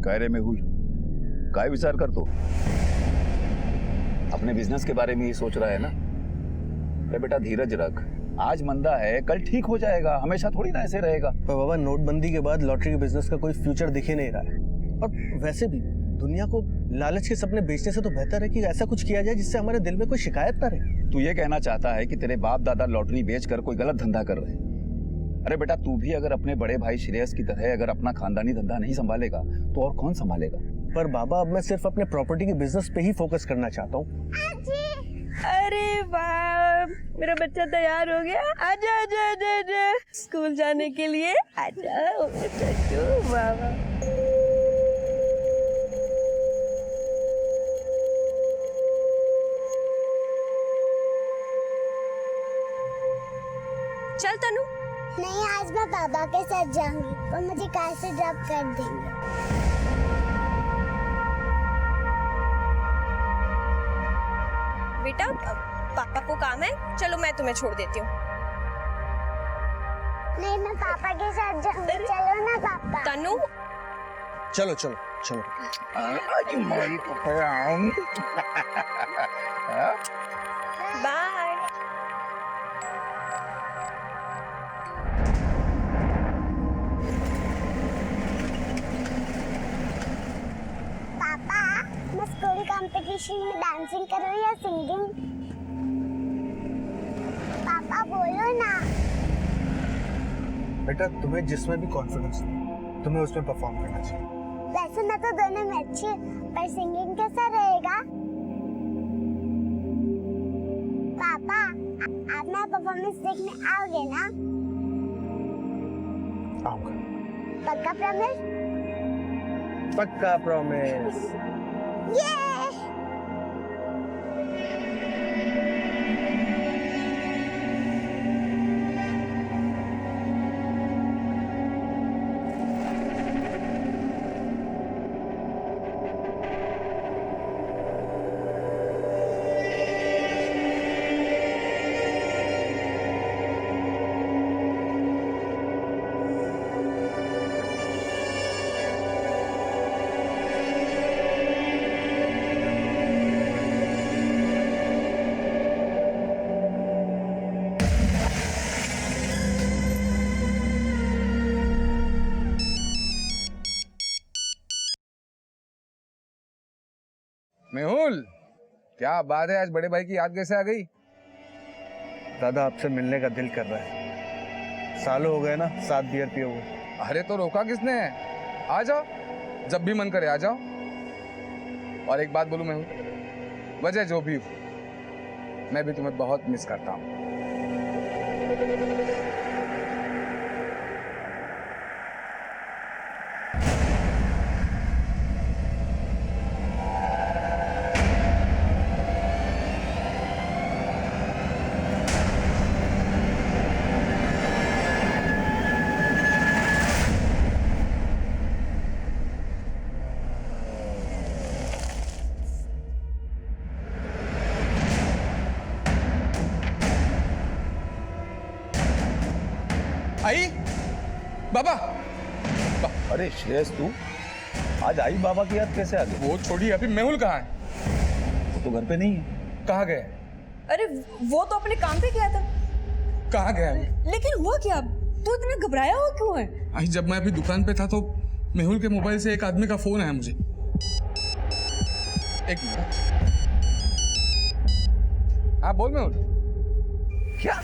काय रे मेहुल, काय विचार करतो? अपने बिजनेस के बारे में ही सोच रहा है ना? अरे बेटा धीरज रख, आज मंदा है कल ठीक हो जाएगा, हमेशा थोड़ी ना ऐसे रहेगा। पर बाबा नोटबंदी के बाद लॉटरी के बिजनेस का कोई फ्यूचर दिख ही नहीं रहा है। और वैसे भी दुनिया को लालच के सपने बेचने से तो बेहतर है कि ऐसा कुछ किया जाए जिससे हमारे दिल में कोई शिकायत ना रहे। तू ये कहना चाहता है कि तेरे बाप दादा लॉटरी बेचकर कोई गलत धंधा कर रहे हैं? अरे बेटा तू भी अगर अपने बड़े भाई श्रेयस की तरह अगर अपना खानदानी धंधा नहीं संभालेगा तो और कौन संभालेगा? पर बाबा अब मैं सिर्फ अपने प्रॉपर्टी के बिजनेस पे ही फोकस करना चाहता हूँ। अरे वाह, मेरा बच्चा तैयार हो गया। आजा आजा आजा आजा स्कूल जाने के लिए आजा। वाह वाह। चल तनु। नहीं, आज मैं पापा के साथ जाऊंगी, वो मुझे कार से ड्रॉप कर देंगे। बेटा पापा को काम है, चलो मैं तुम्हें छोड़ देती हूँ। नहीं, मैं पापा के साथ जाऊंगी, चलो ना पापा। तनु चलो चलो चलो। बाय। पापा, मैं स्कूल कंपटीशन में डांसिंग करूँ या सिंगिंग? पापा बोलो ना। बेटा तुम्हें जिसमें भी कॉन्फिडेंस है तुम्हें उसमें परफॉर्म करना चाहिए। वैसे मैं तो दोनों में अच्छी हूँ, पर सिंगिंग कैसा रहेगा? पापा, आप मेरा परफॉर्मेंस देखने आओगे ना? आऊंगा। पक्का प्रॉमिस? पक्का प्रॉमिस। ये मेहुल, क्या बात है, आज बड़े भाई की याद कैसे आ गई? दादा आपसे मिलने का दिल कर रहा है। सालों हो गए ना 7 बियर पिए हुए। अरे तो रोका किसने? आ जाओ, जब भी मन करे आ जाओ। और एक बात बोलूं मेहुल, वजह जो भी हो, मैं भी तुम्हें बहुत मिस करता हूँ। आई बाबा। अरे श्रेयस तू आज आई बाबा की याद कैसे आ गई? वो छोड़िए, अभी मेहुल कहाँ है? वो तो घर पे नहीं है। कहाँ गए? अरे वो तो अपने काम पे गया था। कहाँ गया है? लेकिन हुआ क्या? तू इतना घबराया हुआ क्यों है? आई जब मैं अभी दुकान पे था तो मेहुल के मोबाइल से एक आदमी का फोन आया मुझे। एक मिनट। हाँ बोल मेहुल। क्या?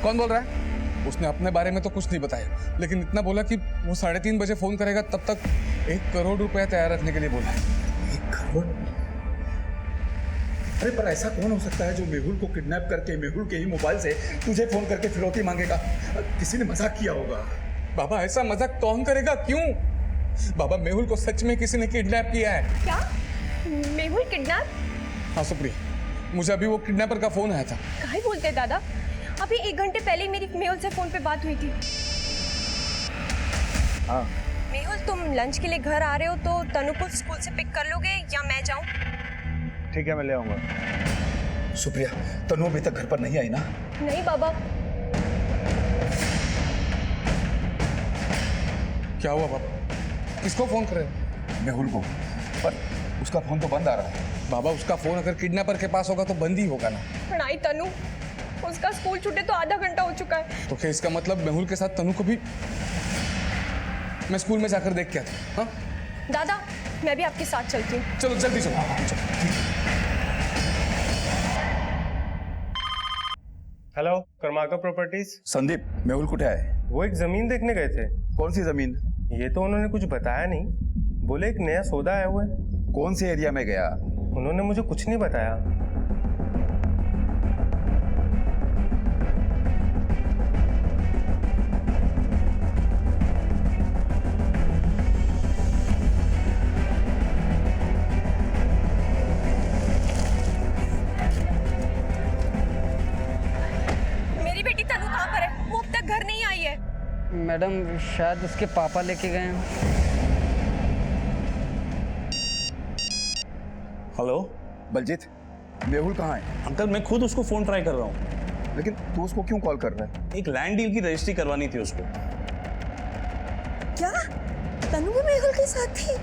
कौन बोल रहा है? उसने अपने बारे में तो कुछ नहीं बताया, लेकिन इतना बोला कि वो 3:30 बजे फोन करेगा, तब तक 1 करोड़ रुपया तैयार रखने के लिए बोला है। 1 करोड़? अरे पर ऐसा कौन हो सकता है जो मेहुल को किडनैप करके मेहुल के ही मोबाइल से तुझे फोन करके फिरौती मांगेगा? किसी ने मजाक किया होगा। बाबा ऐसा मजाक कौन करेगा? क्यों? बाबा मेहुल को सच में किसी ने किडनैप किया है। क्या? मेहुल किडनैप? हाँ सुप्रिया, मुझे अभी वो किडनैपर का फोन आया था। काहे बोलते दादा? अभी 1 घंटे पहले मेरी मेहुल से फोन पे बात हुई थी। हाँ मेहुल, तुम लंच के लिए घर आ रहे हो तो तनु को स्कूल से पिक कर लोगे या मैं जाऊं? ठीक है मैं ले आऊंगा। सुप्रिया, तनु अभी तक घर पर नहीं आई ना? नहीं बाबा। क्या हुआ बाबा? किसको फोन कर रहे हो? मेहुल को, पर उसका फोन तो बंद आ रहा है। बाबा उसका फोन अगर किडनैपर के पास होगा तो बंद ही होगा ना। पढ़ाई तनु, उसका स्कूल छूटे तो आधा घंटा हो चुका है। तो क्या इसका मतलब मेहुल के साथ तनु को भी मैं स्कूल में जाकर देख के आता? हाँ दादा, मैं भी आपके साथ चलती हूँ। चलो जल्दी चलो। Hello, Karmaka properties. संदीप, मेहुल कुठे है? वो एक जमीन देखने गए थे। कौन सी जमीन? ये तो उन्होंने कुछ बताया नहीं। बोले एक नया सौदा आया हुआ है। कौन से एरिया में गया? उन्होंने मुझे कुछ नहीं बताया। मेरी बेटी तनु कहाँ पर है? वो अब तक घर नहीं आई है। मैडम शायद उसके पापा लेके गए हैं। हेलो बलजीत, मेहुल कहाँ है? अंकल, मैं खुद उसको फोन ट्राई कर रहा हूँ। लेकिन तू उसको क्यों कॉल कर रहा है? एक लैंड डील की रजिस्ट्री करवानी थी उसको। क्या तनु भी मेहुल के साथ थी?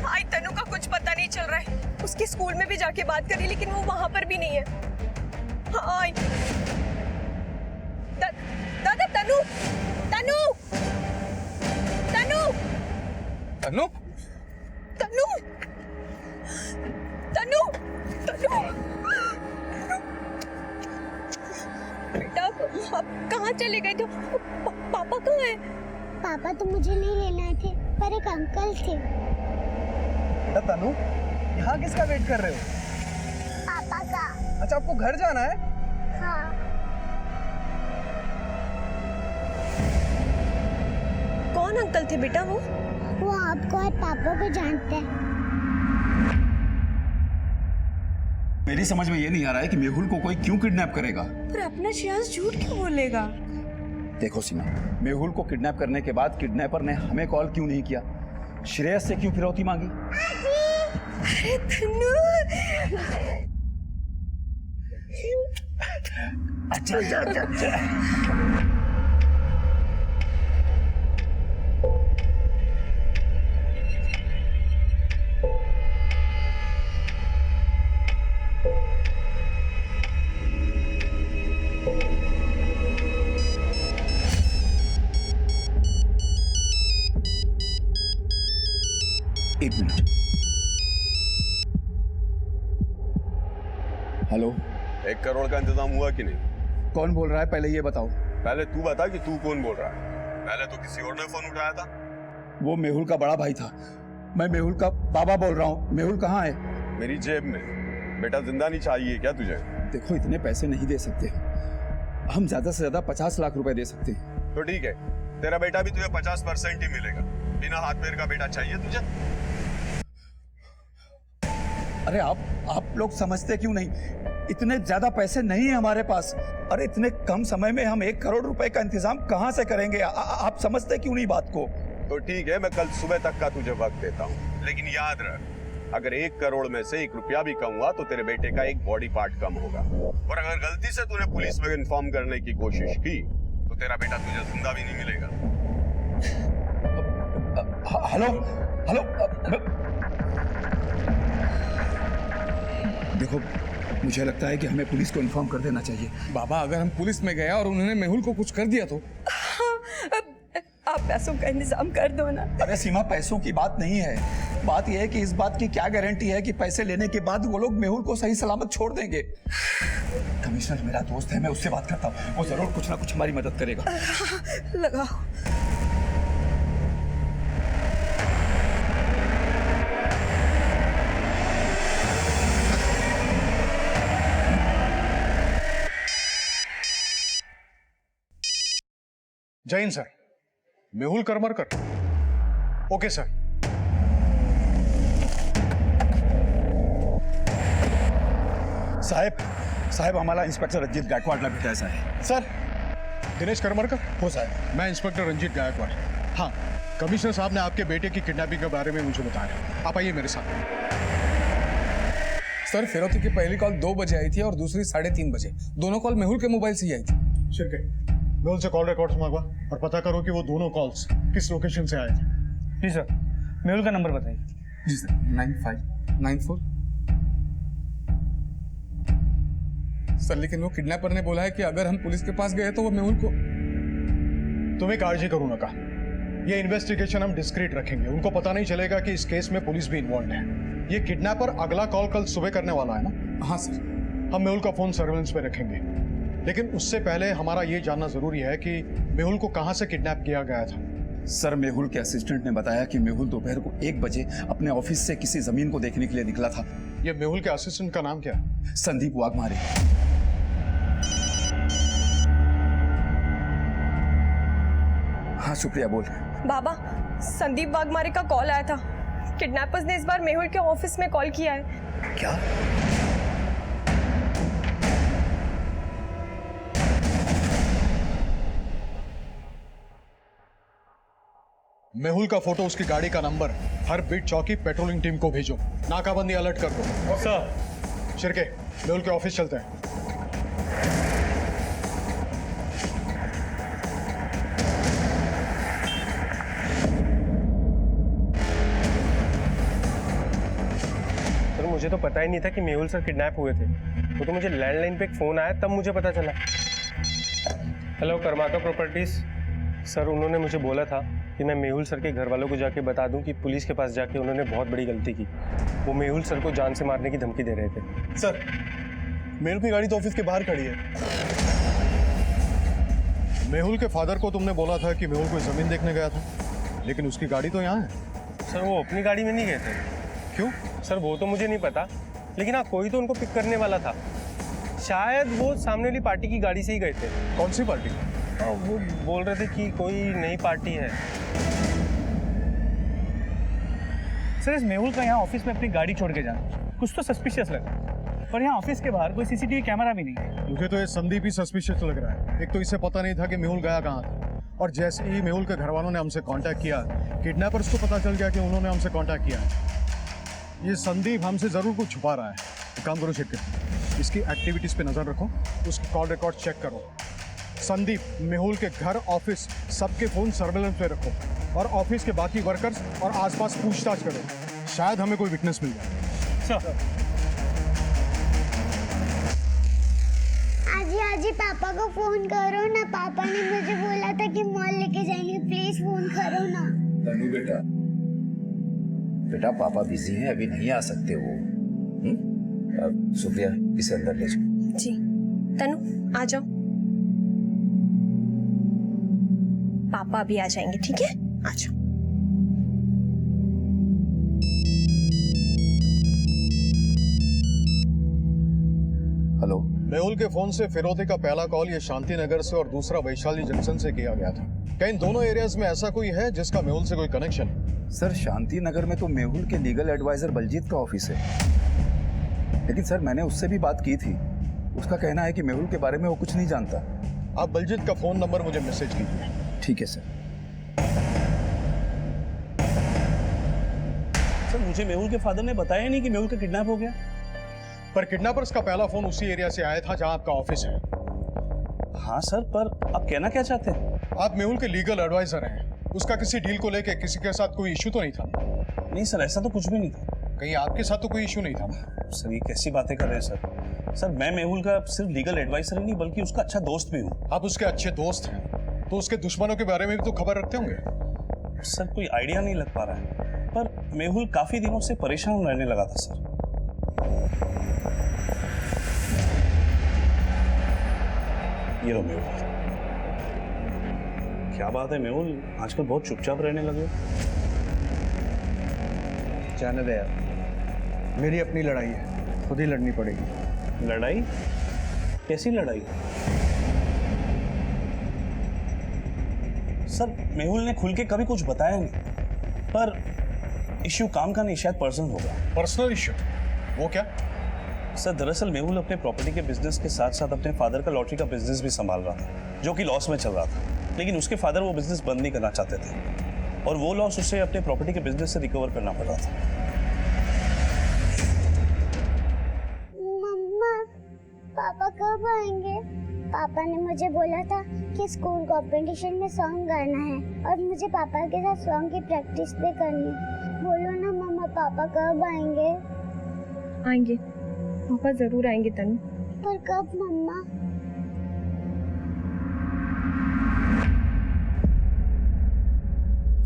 आई तनु का कुछ पता नहीं चल रहा है। उसके स्कूल में भी जाके बात करी लेकिन वो वहां पर भी नहीं है। हाँ, आई। दादा, तनु, तनु, तनु, तनु तनु, तनु, तनु, बेटा आप कहाँ चले गए थे? पापा कहाँ हैं? पापा तो मुझे नहीं लेने आए थे, पर एक अंकल थे। बेटा तनु, यहाँ किसका वेट कर रहे हो? पापा का। अच्छा, आपको घर जाना है? हाँ। कौन अंकल थे बेटा वो? वो आपको और पापा को जानते हैं। मेरी समझ में ये नहीं आ रहा है कि मेहुल को कोई क्यों किडनैप करेगा। पर अपना श्रेयस झूठ क्यों बोलेगा? देखो सीमा, मेहुल को किडनैप करने के बाद किडनैपर ने हमें कॉल क्यों नहीं किया? श्रेयस से क्यों फिरौती मांगी? अरे तनु, अच्छा। एक मिनट। हेलो, 1 करोड़ का इंतजाम हुआ कि नहीं? कौन बोल रहा है पहले ये बताओ। पहले तू बता कि तू कौन बोल रहा है। पहले तो किसी और ने फोन उठाया था। वो मेहुल का बड़ा भाई था। मैं मेहुल का बाबा बोल रहा हूँ। मेहुल कहाँ है? मेरी जेब में। बेटा जिंदा नहीं चाहिए क्या तुझे? देखो, इतने पैसे नहीं दे सकते। हम ज्यादा से ज्यादा 50 लाख रुपए दे सकते हैं। तो ठीक है, तेरा बेटा भी तुझे 50% ही मिलेगा। बिना हाथ पैर का बेटा चाहिए तुझे? अरे आप लोग समझते क्यों नहीं? इतने ज्यादा पैसे नहीं है हमारे पास। अरे इतने कम समय में हम 1 करोड़ रुपए का इंतजाम कहाँ से करेंगे? आप समझते क्यों नहीं बात को? तो ठीक है, मैं कल सुबह तक का तुझे वक्त देता हूँ, लेकिन याद रख, अगर 1 करोड़ में से 1 रुपया भी कम हुआ तो तेरे बेटे का एक बॉडी पार्ट कम होगा। और अगर गलती से तूने पुलिस में इन्फॉर्म करने की कोशिश की तो तेरा बेटा तुझे जिंदा भी नहीं मिलेगा। हेलो हेलो, देखो, मुझे लगता है कि हमें पुलिस को इन्फॉर्म कर देना चाहिए। बाबा, अगर हम पुलिस में गए और उन्होंने मेहुल को कुछ कर दिया तो? आप पैसों का इंतजाम कर दो ना। अरे सीमा, पैसों की बात नहीं है। बात यह है कि इस बात की क्या गारंटी है कि पैसे लेने के बाद वो लोग मेहुल को सही सलामत छोड़ देंगे। कमिश्नर मेरा दोस्त है, मैं उससे बात करता हूँ। वो जरूर कुछ ना कुछ हमारी मदद करेगा। लगाओ। जय Hind sir, Mehul Karmarkar. Okay sir. साहब हमारा इंस्पेक्टर रंजीत गायकवाड़ ने भेजा ऐसा है। सर, दिनेश करमरकर हो साहब, मैं इंस्पेक्टर रंजीत गायकवाड़। हाँ, कमिश्नर साहब ने आपके बेटे की किडनैपिंग के बारे में मुझे बताया। आप आइए मेरे साथ। सर, फिरौती की पहली कॉल 2 बजे आई थी और दूसरी 3:30 बजे। दोनों कॉल मेहुल के मोबाइल से ही आई थी। शिरके, मेहुल से कॉल रिकॉर्ड्स मंगवा और पता करो कि वो दोनों कॉल्स किस लोकेशन से आए थे। जी सर। मेहुल का नंबर बताइए। जी सर, 9594। सर लेकिन वो किडनैपर ने बोला है कि अगर हम पुलिस के पास गए तो वो मेहुल को। तुम्हें काळजी करू नका, ये इन्वेस्टिगेशन हम डिस्क्रीट रखेंगे। उनको पता नहीं चलेगा कि इस केस में पुलिस भी इन्वॉल्व है। ये किडनैपर अगला कॉल कल सुबह करने वाला है ना? हाँ सर। हम मेहुल का फोन सर्वेलेंस पे रखेंगे, लेकिन उससे पहले हमारा ये जानना जरूरी है कि मेहुल को कहां से किडनैप किया गया था। सर मेहुल के असिस्टेंट ने बताया कि मेहुल दोपहर को 1 बजे अपने ऑफिस से किसी जमीन को देखने के लिए निकला था। ये मेहुल के असिस्टेंट का नाम क्या है? संदीप वाघमारे। हाँ शुक्रिया, बोल। बाबा, संदीप वाघमारे का कॉल आया था। किडनैपर्स ने इस बार मेहुल के ऑफिस में कॉल किया है। क्या? मेहुल का फोटो, उसकी गाड़ी का नंबर हर बीट चौकी पेट्रोलिंग टीम को भेजो। नाकाबंदी अलर्ट कर दो। सर। शिरके, मेहुल के ऑफिस चलते हैं। सर मुझे तो पता ही नहीं था कि मेहुल सर किडनैप हुए थे। वो तो मुझे लैंडलाइन पे एक फ़ोन आया तब मुझे पता चला। Hello, Karmaka properties. सर उन्होंने मुझे बोला था कि मैं मेहुल सर के घर वालों को जाके बता दूं कि पुलिस के पास जाके उन्होंने बहुत बड़ी गलती की। वो मेहुल सर को जान से मारने की धमकी दे रहे थे। सर, मेहुल की गाड़ी तो ऑफिस के बाहर खड़ी है। मेहुल के फादर को तुमने बोला था कि मेहुल कोई जमीन देखने गया था, लेकिन उसकी गाड़ी तो यहाँ है। सर वो अपनी गाड़ी में नहीं गए थे। क्यों? सर वो तो मुझे नहीं पता, लेकिन हाँ कोई तो उनको पिक करने वाला था। शायद वो सामने वाली पार्टी की गाड़ी से ही गए थे। कौन सी पार्टी? वो बोल रहे थे कि कोई नई पार्टी है। सर इस मेहुल का यहाँ ऑफिस में अपनी गाड़ी छोड़ के जाना कुछ तो सस्पिशियस लगा, और यहाँ ऑफिस के बाहर कोई सीसीटीवी कैमरा भी नहीं है। मुझे तो ये संदीप ही सस्पिशियस लग रहा है। एक तो इसे पता नहीं था कि मेहुल गया कहाँ था, और जैसे ही मेहुल के घर वालों ने हमसे कांटेक्ट किया, किडनैपर्स को पता चल गया कि उन्होंने हमसे कांटेक्ट किया है। ये संदीप हमसे जरूर कुछ छुपा रहा है। एक काम करो शिरके, इसकी एक्टिविटीज पे नजर रखो, उसकी कॉल रिकॉर्ड चेक करो। संदीप, मेहुल के घर, ऑफिस, सबके फोन सर्वेलेंस पे रखो, और ऑफिस के बाकी वर्कर्स और आसपास पूछताछ करो। शायद हमें कोई विटनेस मिल जाए। सर आजी पापा को फोन करो ना। पापा ने मुझे बोला था कि मॉल लेके जाएंगे, प्लीज फोन करो ना। तनु बेटा, बेटा पापा बिजी हैं, अभी नहीं आ सकते वो। शुक्रिया, इसे अंदर ले जाओ। जी तनु, आ जाओ। पापा भी आ जाएंगे, ठीक है? आ जाओ। हेलो। मेहुल के फोन से फिरौती का पहला कॉल ये शांति नगर से और दूसरा वैशाली जंक्शन से किया गया था। क्या इन दोनों एरियाज में ऐसा कोई है जिसका मेहुल से कोई कनेक्शन? सर शांति नगर में तो मेहुल के लीगल एडवाइजर बलजीत का ऑफिस है, लेकिन सर मैंने उससे भी बात की थी। उसका कहना है कि मेहुल के बारे में वो कुछ नहीं जानता। आप बलजीत का फोन नंबर मुझे मैसेज कीजिए। ठीक है सर। सर मुझे मेहुल के फादर ने बताया नहीं कि मेहुल का किडनैप हो गया। पर किडनैपर्स का पहला फोन उसी एरिया से आया था जहां आपका ऑफिस है। हाँ सर, पर आप कहना क्या चाहते हैं? आप मेहुल के लीगल एडवाइजर हैं। उसका किसी डील को लेके किसी के साथ कोई इशू तो नहीं था? नहीं सर, ऐसा तो कुछ भी नहीं था। कहीं आपके साथ तो कोई इशू नहीं था? सर ये कैसी बातें कर रहे हैं सर? सर मैं मेहुल का सिर्फ लीगल एडवाइजर ही नहीं बल्कि उसका अच्छा दोस्त भी हूँ। आप उसके अच्छे दोस्त हैं तो उसके दुश्मनों के बारे में भी तो खबर रखते होंगे। सर कोई आइडिया नहीं लग पा रहा है, पर मेहुल काफी दिनों से परेशान रहने लगा था सर। ये लो मेहुल। क्या बात है मेहुल, आजकल बहुत चुपचाप रहने लगे। जाने दे यार, मेरी अपनी लड़ाई है, खुद ही लड़नी पड़ेगी। लड़ाई? कैसी लड़ाई? सर मेहुल ने खुल के कभी कुछ बताया नहीं, पर इश्यू काम का नहीं, शायद पर्सनल होगा। Personal issue? वो क्या? सर दरअसल मेहुल अपने प्रॉपर्टी के बिजनेस के साथ साथ अपने फादर का लॉटरी का बिजनेस भी संभाल रहा था, जो कि लॉस में चल रहा था। लेकिन उसके फादर वो बिजनेस बंद नहीं करना चाहते थे, और वो लॉस उसे अपने प्रॉपर्टी के बिजनेस से रिकवर करना पड़ रहा था। मम्मा, पापा कब आएंगे? पापा ने मुझे बोला था कि स्कूल कंपटीशन में सॉन्ग गाना है और मुझे पापा के साथ सॉन्ग की प्रैक्टिस भी करनी है। बोलो ना मम्मा, पापा कब आएंगे? आएंगे, पापा जरूर आएंगे तनु। पर कब मम्मा?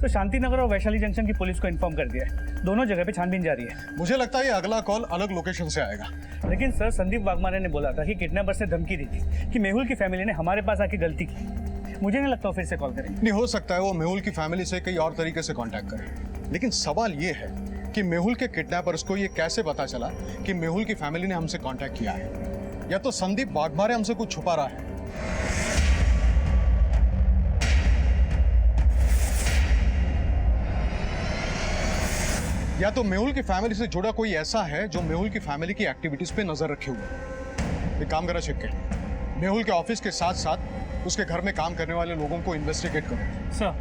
तो शांति नगर और वैशाली जंक्शन की पुलिस को इन्फॉर्म कर दिया है। दोनों जगह पे छानबीन जारी है। मुझे लगता है ये अगला कॉल अलग लोकेशन से आएगा। लेकिन सर, संदीप वाघमारे ने बोला था कि किडनैपर से धमकी दी थी कि मेहुल की फैमिली ने हमारे पास आके गलती की। मुझे नहीं लगता वो फिर से कॉल करेंगे। नहीं, हो सकता है वो मेहुल की फैमिली से कई और तरीके से कांटेक्ट करे, लेकिन सवाल ये है कि मेहुल के किडनैपर्स को ये कैसे पता चला कि मेहुल की फैमिली ने हमसे कांटेक्ट किया है, या तो संदीप वाघमारे हमसे कुछ छुपा रहा है। या तो मेहुल की फैमिली से जुड़ा कोई ऐसा है जो मेहुल की फैमिली की एक्टिविटीज पे नजर रखे हुए। एक काम करा छिक्के, मेहुल के ऑफिस के साथ साथ उसके घर में काम करने वाले लोगों को इन्वेस्टिगेट करो। सर,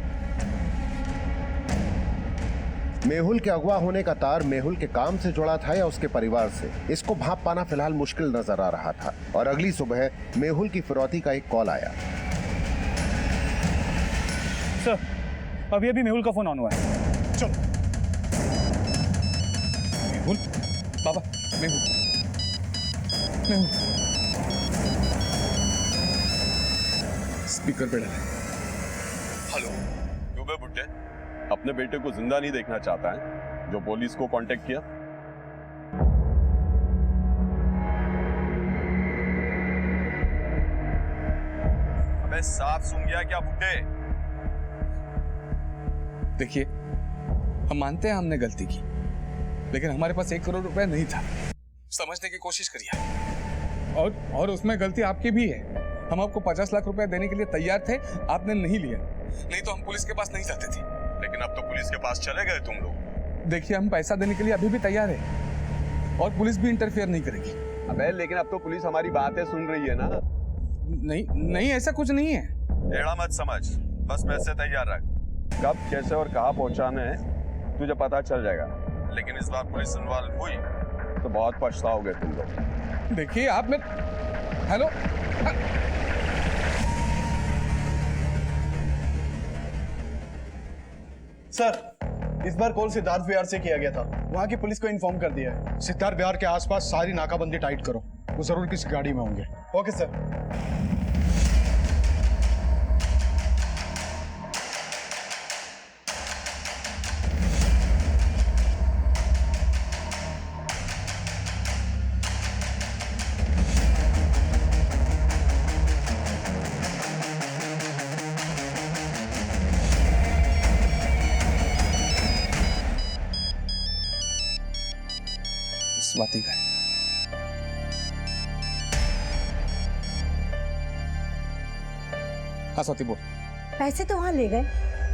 मेहुल के अगवा होने का तार मेहुल के काम से जुड़ा था या उसके परिवार से, इसको भांप पाना फिलहाल मुश्किल नजर आ रहा था। और अगली सुबह मेहुल की फिरौती का एक कॉल आया। सर, अभी मेहुल का फोन ऑन हुआ है। चलो। मेहुल, बाबा, मेहुल, मेहुल, स्पीकर पे डाले। हेलो, क्यों बे बुड्ढे, अपने बेटे को जिंदा नहीं देखना चाहता है जो पुलिस को कांटेक्ट किया? अबे साफ सूंघ गया क्या बुड्ढे? देखिए, हम मानते हैं हमने गलती की, लेकिन हमारे पास 1 करोड़ रुपए नहीं था। समझने की कोशिश करिए। और उसमें गलती आपकी भी है। हम आपको 50 लाख रुपए देने के लिए तैयार थे, आपने नहीं लिया। नहीं तो हम पुलिस के पास नहीं जाते थे। लेकिन अब तो पुलिस के पास चले गए तुम लोग। देखिए, हम पैसा देने के लिए अभी भी तैयार है और पुलिस भी इंटरफेयर नहीं करेगी। अबे लेकिन अब तो पुलिस हमारी बातें सुन रही है ना। नहीं, ऐसा कुछ नहीं है। टेढ़ा मत समझ, बस पैसे तैयार रख। कब, कैसे और कहाँ पहुंचाना है तुझे पता चल जाएगा। लेकिन इस बार पुलिस इन्वॉल्व हुई तो बहुत पछताओगे तुम लोग। देखिए, आप में हेलो, सर, इस बार कॉल सिद्धार्थ विहार से किया गया था। वहाँ की पुलिस को इन्फॉर्म कर दिया है। सिद्धार्थ विहार के आसपास सारी नाकाबंदी टाइट करो, वो जरूर किसी गाड़ी में होंगे। Okay sir. स्वाति का है। हाँ स्वाति बोल। पैसे तो वहाँ ले गए,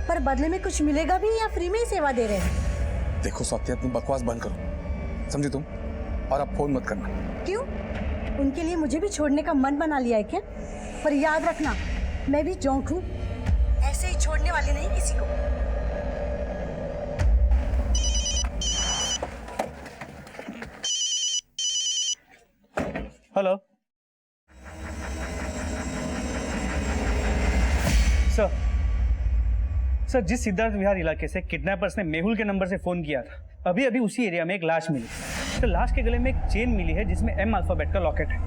पर बदले में कुछ मिलेगा भी या फ्री में ही सेवा दे रहे हैं? देखो स्वाति, अपनी बकवास बंद करो, समझी तुम? और अब फोन मत करना। क्यों? उनके लिए मुझे भी छोड़ने का मन बना लिया है क्या? पर याद रखना, मैं भी जोंक हूँ, ऐसे ही छोड़ने वाली नहीं किसी को। हेलो सर, जिस सिद्धार्थ विहार इलाके से किडनैपर्स ने मेहुल के नंबर से फोन किया था, अभी उसी एरिया में एक लाश मिली। तो लाश के गले में एक चेन मिली है जिसमें M अल्फाबेट का लॉकेट है।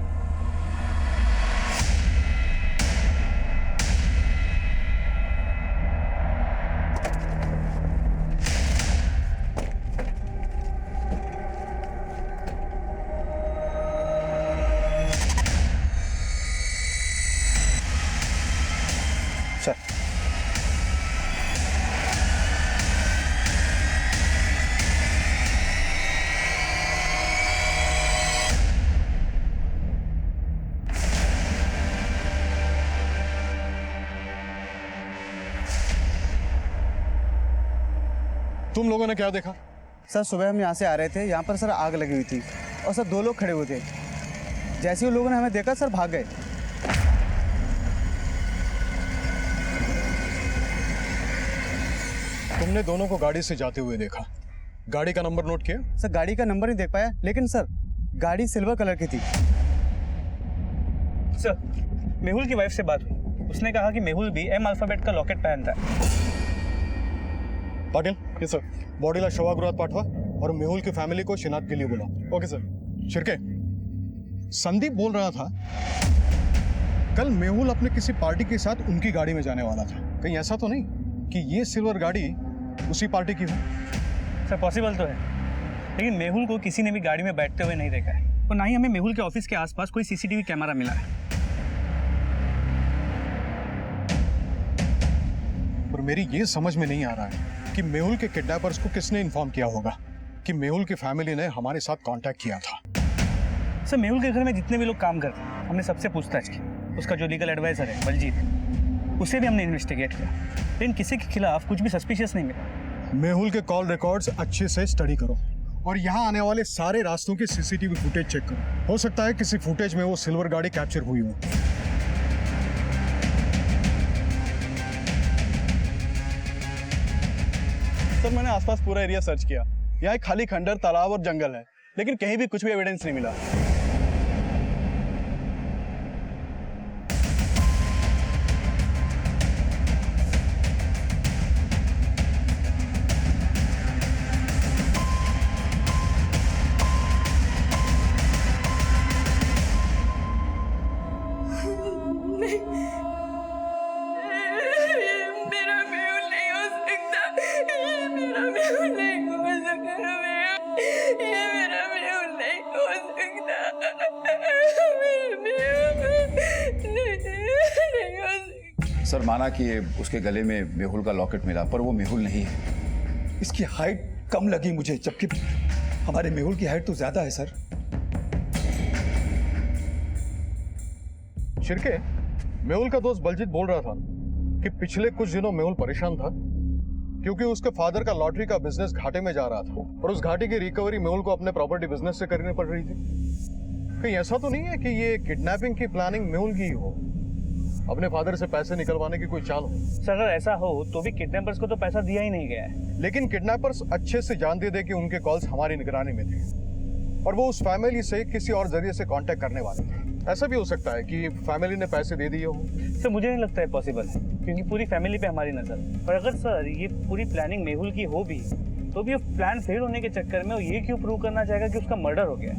सर, तुम लोगों ने क्या देखा? सर, सुबह हम यहाँ से आ रहे थे, यहाँ पर सर आग लगी हुई थी और सर 2 लोग खड़े हुए थे। जैसे ही लोगों ने हमें देखा, सर भाग गए। तुमने दोनों को गाड़ी से जाते हुए देखा, गाड़ी का नंबर नोट किया? सर, गाड़ी का नंबर नहीं देख पाया, लेकिन सर गाड़ी सिल्वर कलर की थी। सर, मेहुल की वाइफ से बात हुई, उसने कहा कि मेहुल भी M अल्फाबेट का लॉकेट पहनता है। पाटील ये सर बॉडीला शवागृहात पाठवा और मेहुल की फैमिली को शिनाख्त के लिए बुला। Okay sir. शिर्के, संदीप बोल रहा था कल मेहुल अपने किसी पार्टी के साथ उनकी गाड़ी में जाने वाला था। कहीं ऐसा तो नहीं कि ये सिल्वर गाड़ी उसी पार्टी की हो? सर पॉसिबल तो है, लेकिन मेहुल को किसी ने भी गाड़ी में बैठते हुए नहीं देखा है और ना ही हमें मेहुल के ऑफिस के आसपास कोई सीसीटीवी कैमरा मिला है। और मेरी ये समझ में नहीं आ रहा है कि मेहुल के किडनैपर्स को किसने इन्फॉर्म किया होगा कि मेहुल की फैमिली ने हमारे साथ कांटेक्ट किया था। सर मेहुल के घर में जितने भी लोग काम करते हैं हमने सबसे पूछताछ की। उसका जो लीगल एडवाइजर है बलजीत, उसे भी हमने इन्वेस्टिगेट किया, लेकिन किसी के खिलाफ कुछ भी सस्पिशियस नहीं मिला। मेहुल के कॉल रिकॉर्ड्स अच्छे से स्टडी करो और यहाँ आने वाले सारे रास्तों की सीसीटीवी फुटेज चेक करो। हो सकता है किसी फुटेज में वो सिल्वर गाड़ी कैप्चर हुई हो। सर मैंने आसपास पूरा एरिया सर्च किया। यहाँ एक खाली खंडर, तालाब और जंगल है, लेकिन कहीं भी कुछ भी एविडेंस नहीं मिला। सर माना कि उसके गले में मेहुल का लॉकेट मिला, पर वो मेहुल नहीं है। इसकी हाइट कम लगी मुझे, जबकि हमारे मेहुल की हाइट तो ज्यादा है सर। शिर्के, मेहुल का दोस्त बलजीत बोल रहा था कि पिछले कुछ दिनों मेहुल परेशान था क्योंकि उसके फादर का लॉटरी का बिजनेस घाटे में जा रहा था और उस घाटे की रिकवरी मेहुल को अपने प्रॉपर्टी बिजनेस से करनी पड़ रही थी। कहीं ऐसा तो नहीं है कि ये किडनैपिंग की प्लानिंग मेहुल की हो, अपने फादर से पैसे निकलवाने की कोई चाल हो? सर अगर ऐसा हो तो भी किडनैपर्स को तो पैसा दिया ही नहीं गया है। लेकिन किडनैपर्स अच्छे से जानते थे कि उनके कॉल्स हमारी निगरानी में थे और वो उस फैमिली से किसी और जरिए से कांटेक्ट करने वाले थे। ऐसा भी हो सकता है कि फैमिली ने पैसे दे दिए हो। सर मुझे नहीं लगता है पॉसिबल है, क्योंकि पूरी फैमिली पे हमारी नजर। और अगर सर ये पूरी प्लानिंग मेहुल की हो भी तो भी प्लान फेल होने के चक्कर में वो ये क्यों प्रूव करना चाहेगा कि उसका मर्डर हो गया है?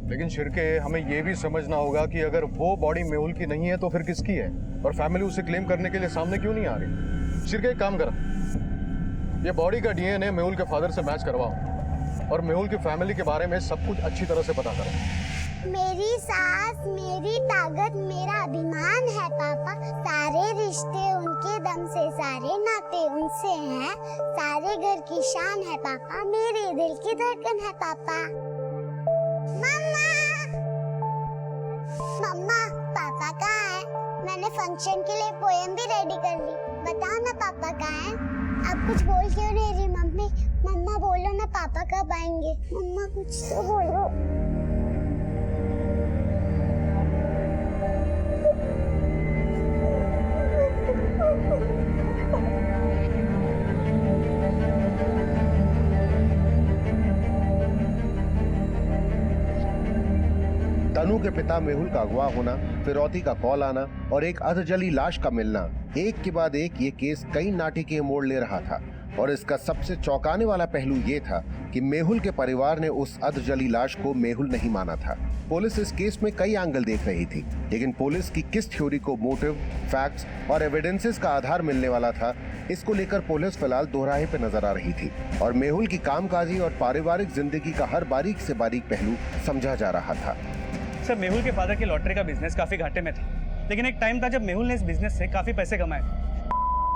लेकिन शिर्के, हमें ये भी समझना होगा कि अगर वो बॉडी मेहुल की नहीं है तो फिर किसकी है, और फैमिली उसे क्लेम करने के लिए सामने क्यों नहीं आ रही? शिर्के एक काम करा, ये बॉडी का डीएनए मेहुल के फादर से मैच करवाओ और मेहुल की फैमिली के बारे में सब कुछ अच्छी तरह से पता करो। मेरी सास मेरी ताकत मेरा अभिमान है पापा। सारे रिश्ते उनके दम से, सारे नाते उनसे हैं, सारे घर की शान है पापा, मेरे दिल की धड़कन है पापा। मम्मा, मम्मा पापा कहाँ है? मैंने फंक्शन के लिए पोएम भी रेडी कर ली, बताओ ना पापा कहाँ है? आप कुछ बोल क्यों नहीं रही मम्मी? मम्मा बोलो ना पापा कब आएंगे? मम्मा कुछ तो बोलो। तनु के पिता मेहुल का अगवा होना, फिरौती का कॉल आना और एक अधजली लाश का मिलना, एक के बाद एक ये केस कई नाटकीय मोड़ ले रहा था। और इसका सबसे चौंकाने वाला पहलू ये था कि मेहुल के परिवार ने उस अधजली लाश को मेहुल नहीं माना था। पुलिस इस केस में कई एंगल देख रही थी, लेकिन पुलिस की किस थ्योरी को मोटिव, फैक्ट्स और एविडेंसेस का आधार मिलने वाला था, इसको लेकर पुलिस फिलहाल दोहराहे पे नजर आ रही थी और मेहुल की कामकाजी और पारिवारिक जिंदगी का हर बारीक से बारीक पहलू समझा जा रहा था। सर मेहुल के फादर की लॉटरी का बिजनेस काफी घाटे में था, लेकिन एक टाइम था जब मेहुल ने इस बिजनेस से काफी पैसे कमाए।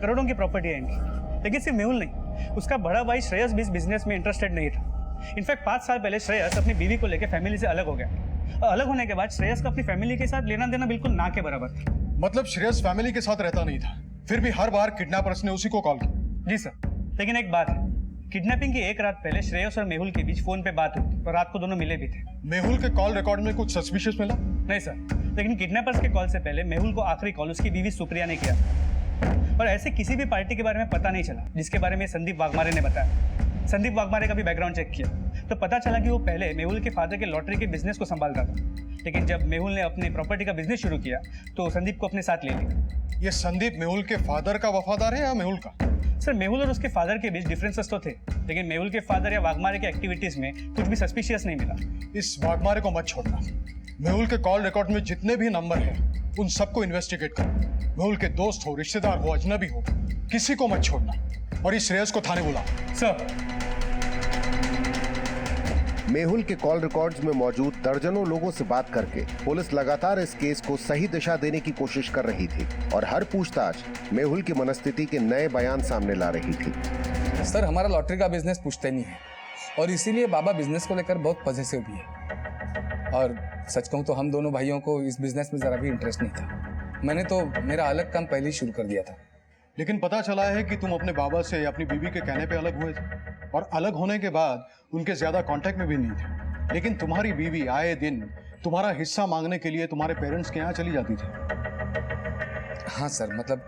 करोड़ों की प्रॉपर्टी है इनकी, लेकिन सिर्फ मेहुल नहीं, उसका बड़ा भाई श्रेयस भी इस बिजनेस में इंटरेस्टेड नहीं था। इनफैक्ट 5 साल पहले श्रेयस अपनी बीवी को लेकर फैमिली से अलग हो गया और अलग होने के बाद श्रेयस का अपनी फैमिली के साथ लेना देना बिल्कुल ना के बराबर था। मतलब श्रेयस फैमिली के साथ रहता नहीं था, फिर भी हर बार किडनैपर्स ने उसी को कॉल किया? जी सर, लेकिन एक बात है, किडनैपिंग की एक रात पहले श्रेयस और मेहुल के बीच फोन पे बात हुई थी और रात को दोनों मिले भी थे। मेहुल के कॉल रिकॉर्ड में कुछ सस्पिशियस मिला? नहीं सर, लेकिन किडनैपर्स के कॉल से पहले मेहुल को आखिरी कॉल उसकी बीवी सुप्रिया ने किया और ऐसे किसी भी पार्टी के बारे में पता नहीं चला जिसके बारे में संदीप वाघमारे ने बताया। संदीप वाघमारे का भी बैकग्राउंड चेक किया तो पता चला कि वो पहले मेहुल के फादर के लॉटरी के बिजनेस को संभालता था, लेकिन जब मेहुल ने अपनी प्रॉपर्टी का बिजनेस शुरू किया तो संदीप को अपने साथ ले लिया। ये संदीप मेहुल के फादर का वफादार है या मेहुल का? सर मेहुल और उसके फादर के बीच डिफरेंसेस तो थे, लेकिन मेहुल के फादर या वाघमारे के एक्टिविटीज में कुछ भी सस्पिशियस नहीं मिला। इस वाघमारे को मत छोड़ना। मेहुल के कॉल रिकॉर्ड में जितने भी नंबर हैं उन सबको इन्वेस्टिगेट करो। मेहुल के दोस्त हो, रिश्तेदार हो, अजनबी हो, किसी को मत छोड़ना। और इस श्रेयस को थाने बुलाओ। सर मेहुल के कॉल रिकॉर्ड्स में मौजूद दर्जनों लोगों से बात करके पुलिस लगातार इस केस को सही दिशा देने की कोशिश कर रही थी और हर पूछताछ मेहुल की मनस्थिति के नए बयान सामने ला रही थी। सर हमारा लॉटरी का बिजनेस पुश्तैनी है और इसीलिए बाबा बिजनेस को लेकर बहुत पॉजिटिव भी है। और सच कहूँ तो हम दोनों भाइयों को इस बिजनेस में जरा भी इंटरेस्ट नहीं था। मैंने तो मेरा अलग काम पहले ही शुरू कर दिया था। लेकिन पता चला है कि तुम अपने बाबा से अपनी बीवी के कहने पे अलग हुए थे और अलग होने के बाद उनके ज्यादा कांटेक्ट में भी नहीं थे। लेकिन तुम्हारी बीवी आए दिन तुम्हारा हिस्सा मांगने के लिए तुम्हारे पेरेंट्स के यहाँ चली जाती थी। हाँ सर, मतलब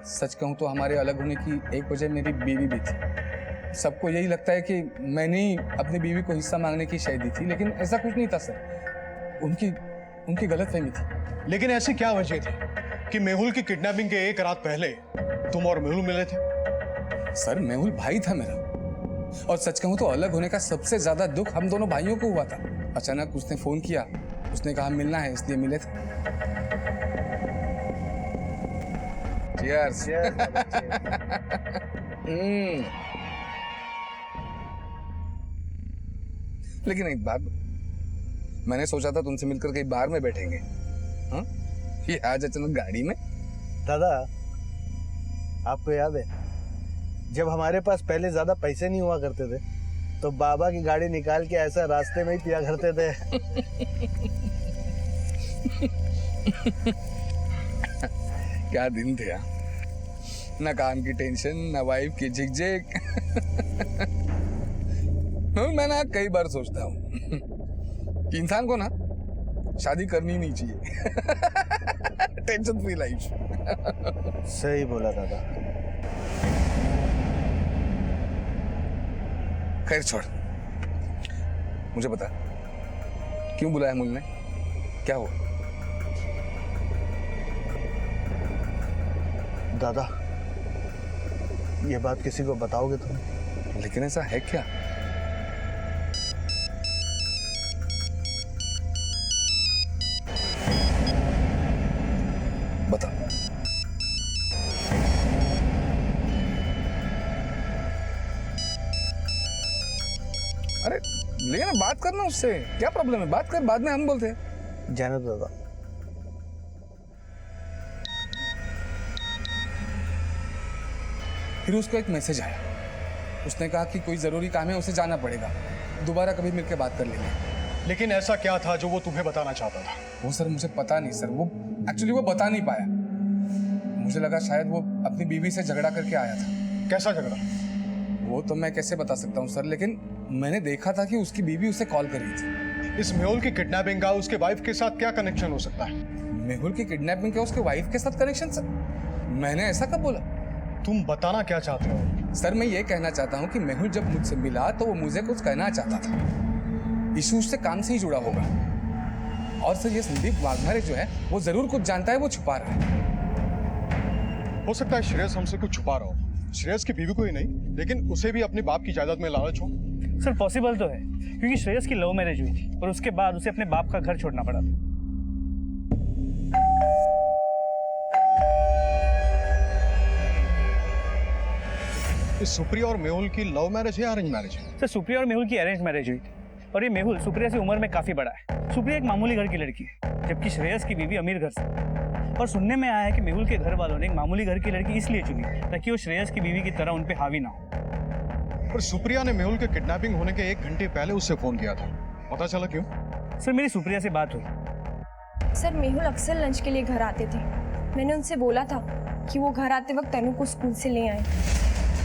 सच कहूँ तो हमारे अलग होने की एक वजह मेरी बीवी भी थी। सबको यही लगता है कि मैंने ही अपनी बीवी को हिस्सा मांगने की शय दी थी, लेकिन ऐसा कुछ नहीं था सर। उनकी गलतफहमी थी। लेकिन ऐसी क्या वजह थी कि मेहुल की किडनैपिंग के एक रात पहले तुम और मेहुल मिले थे? सर मेहुल भाई था मेरा, और सच कहूँ तो अलग होने का सबसे ज्यादा दुख हम दोनों भाइयों को हुआ था। अचानक उसने फोन किया, उसने कहा मिलना है, इसलिए मिले थे। Cheers. लेकिन एक बात, मैंने सोचा था तुमसे मिलकर कहीं बाहर में बैठेंगे। हाँ? ये आज अचानक गाड़ी में। दादा आपको याद है जब हमारे पास पहले ज्यादा पैसे नहीं हुआ करते थे तो बाबा की गाड़ी निकाल के ऐसा रास्ते में ही पिया करते थे। क्या दिन थे यार, ना काम की टेंशन, ना वाइफ की झिकझिक। मैं ना कई बार सोचता हूँ कि इंसान को ना शादी करनी नहीं चाहिए। Tension free life. सही बोला दादा। खैर छोड़, मुझे बता क्यों बुलाया मुझने, क्या हुआ? दादा ये बात किसी को बताओगे तुम? लेकिन ऐसा है क्या? बता। अरे लेकिन बात करना उससे, क्या प्रॉब्लम है? बात कर, बाद में हम बोलते हैं। जाने दो दादा। फिर उसको एक मैसेज आया, उसने कहा कि कोई जरूरी काम है, उसे जाना पड़ेगा, दोबारा कभी मिलकर बात कर लेंगे। लेकिन ऐसा क्या था जो वो तुम्हें बताना चाहता था? वो सर मुझे पता नहीं सर, वो एक्चुअली वो बता नहीं पाया। मुझे लगा शायद वो अपनी बीवी से झगड़ा करके आया था। कैसा झगड़ा? वो तो मैं कैसे बता सकता हूँ सर, लेकिन मैंने देखा था कि उसकी बीवी उसे कॉल कर रही थी। इस मेहुल की किडनैपिंग का उसके वाइफ के साथ क्या कनेक्शन हो सकता है? मेहुल की किडनैपिंग का उसके वाइफ के साथ कनेक्शन सर? मैंने ऐसा कब बोला? तुम बताना क्या चाहते हो? सर मैं ये कहना चाहता हूँ कि मेहुल जब मुझसे मिला तो वो मुझे कुछ कहना चाहता था। इशू उससे काम से ही जुड़ा होगा। और सर ये संदीप वाघमारे जो है वो जरूर कुछ जानता है, वो छुपा रहा है। हो सकता है श्रेयस हमसे कुछ छुपा रहा हो। श्रेयस की बीवी को ही नहीं, लेकिन उसे भी अपने बाप की जायदाद में लालच हो। सर पॉसिबल तो है, क्योंकि श्रेयस की लव मैरिज हुई थी और उसके बाद उसे अपने बाप का घर छोड़ना पड़ा था। इस सुप्रिया और मेहुल की लव मैरिज है या अरेंज मैरिज है? सर सुप्रिया और मेहुल की अरेंज मैरिज हुई थी और ये मेहुल सुप्रिया से उम्र में काफी बड़ा है। सुप्रिया एक मामूली घर की लड़की है, जबकि श्रेयस की बीवी अमीर घर से। और सुनने में आया है कि मेहुल के घर वालों ने एक मामूली घर की लड़की इसलिए चुनी ताकि वो श्रेयस की बीवी की तरह उन पे हावी ना हो। पर सुप्रिया ने मेहुल के किडनैपिंग होने के 1 घंटे पहले उससे फोन किया था, पता चला क्यों? सर मेरी सुप्रिया से बात हुई। सर मेहुल अक्सर लंच के लिए घर आते थे। मैंने उनसे बोला था कि वो घर आते वक्त तनु को स्कूल से ले आए।